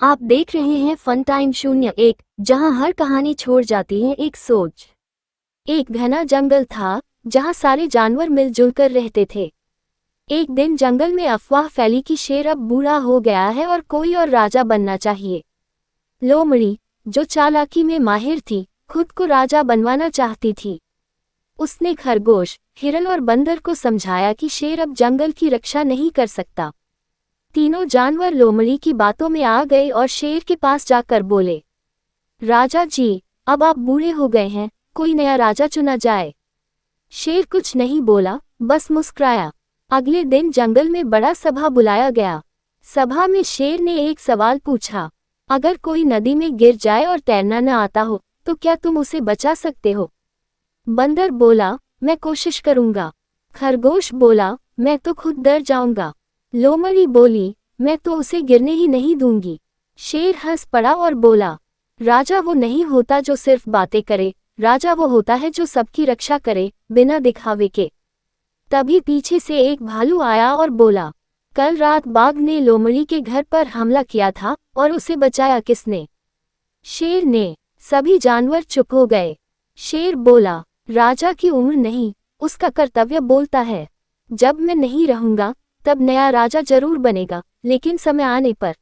आप देख रहे हैं फन टाइम 01, जहां हर कहानी छोड़ जाती है एक सोच। एक घना जंगल था जहां सारे जानवर मिलजुल कर रहते थे। एक दिन जंगल में अफवाह फैली कि शेर अब बूढ़ा हो गया है और कोई और राजा बनना चाहिए। लोमड़ी, जो चालाकी में माहिर थी, खुद को राजा बनवाना चाहती थी। उसने खरगोश, हिरन और बंदर को समझाया कि शेर अब जंगल की रक्षा नहीं कर सकता। तीनों जानवर लोमड़ी की बातों में आ गए और शेर के पास जाकर बोले, राजा जी, अब आप बूढ़े हो गए हैं, कोई नया राजा चुना जाए। शेर कुछ नहीं बोला, बस मुस्कुराया। अगले दिन जंगल में बड़ा सभा बुलाया गया। सभा में शेर ने एक सवाल पूछा, अगर कोई नदी में गिर जाए और तैरना न आता हो तो क्या तुम उसे बचा सकते हो? बंदर बोला, मैं कोशिश करूंगा। खरगोश बोला, मैं तो खुद डर जाऊंगा। लोमड़ी बोली, मैं तो उसे गिरने ही नहीं दूंगी। शेर हंस पड़ा और बोला, राजा वो नहीं होता जो सिर्फ बातें करे, राजा वो होता है जो सबकी रक्षा करे, बिना दिखावे के। तभी पीछे से एक भालू आया और बोला, कल रात बाघ ने लोमड़ी के घर पर हमला किया था और उसे बचाया किसने? शेर ने। सभी जानवर चुप हो गए। शेर बोला, राजा की उम्र नहीं, उसका कर्तव्य बोलता है। जब मैं नहीं रहूंगा तब नया राजा जरूर बनेगा, लेकिन समय आने पर।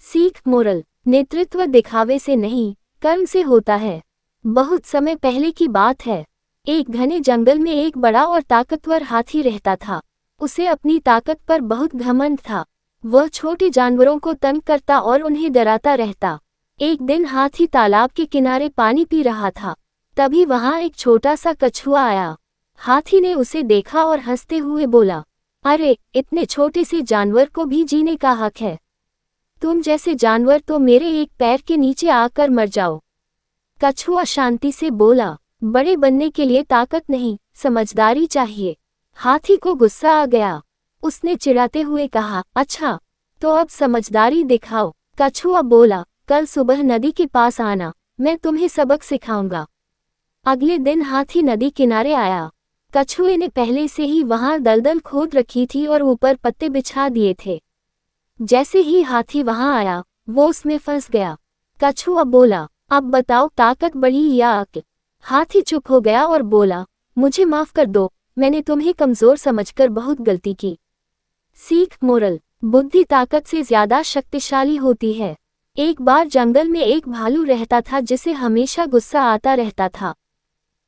सीख मोरल, नेतृत्व दिखावे से नहीं, कर्म से होता है। बहुत समय पहले की बात है। एक घने जंगल में एक बड़ा और ताकतवर हाथी रहता था। उसे अपनी ताकत पर बहुत घमंड था। वह छोटे जानवरों को तंग करता और उन्हें डराता रहता। एक दिन हाथी तालाब के किनारे पानी पी रहा था। तभी वहां एक छोटा सा कछुआ आया। हाथी ने उसे देखा और हंसते हुए बोला, अरे, इतने छोटे से जानवर को भी जीने का हक है। तुम जैसे जानवर तो मेरे एक पैर के नीचे आकर मर जाओ। कछुआ शांति से बोला, बड़े बनने के लिए ताकत नहीं, समझदारी चाहिए। हाथी को गुस्सा आ गया। उसने चिढ़ाते हुए कहा, अच्छा, तो अब समझदारी दिखाओ। कछुआ बोला, कल सुबह नदी के पास आना, मैं तुम्हें सबक सिखाऊंगा। अगले दिन हाथी नदी किनारे आया। कछुए ने पहले से ही वहां दलदल खोद रखी थी और ऊपर पत्ते बिछा दिए थे। जैसे ही हाथी वहां आया, वो उसमें फंस गया। कछुआ बोला, अब बताओ, ताकत बड़ी या अक्ल? हाथी चुप हो गया और बोला, मुझे माफ कर दो, मैंने तुम्हें कमजोर समझकर बहुत गलती की। सीख मोरल, बुद्धि ताकत से ज्यादा शक्तिशाली होती है। एक बार जंगल में एक भालू रहता था जिसे हमेशा गुस्सा आता रहता था।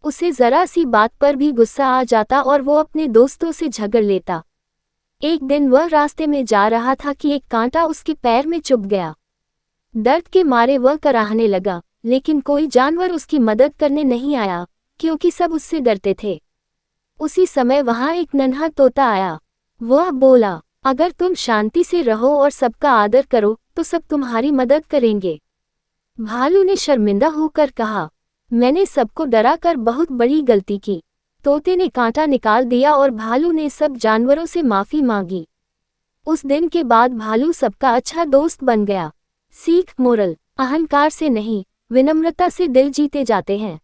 उसे जरा सी बात पर भी गुस्सा आ जाता और वो अपने दोस्तों से झगड़ लेता। एक दिन वह रास्ते में जा रहा था कि एक कांटा उसके पैर में चुभ गया। दर्द के मारे वह कराहने लगा, लेकिन कोई जानवर उसकी मदद करने नहीं आया, क्योंकि सब उससे डरते थे। उसी समय वहां एक नन्हा तोता आया। वह बोला, अगर तुम शांति से रहो और सबका आदर करो तो सब तुम्हारी मदद करेंगे। भालू ने शर्मिंदा होकर कहा, मैंने सबको डरा कर बहुत बड़ी गलती की। तोते ने कांटा निकाल दिया और भालू ने सब जानवरों से माफी मांगी। उस दिन के बाद भालू सबका अच्छा दोस्त बन गया। सीख मोरल, अहंकार से नहीं, विनम्रता से दिल जीते जाते हैं।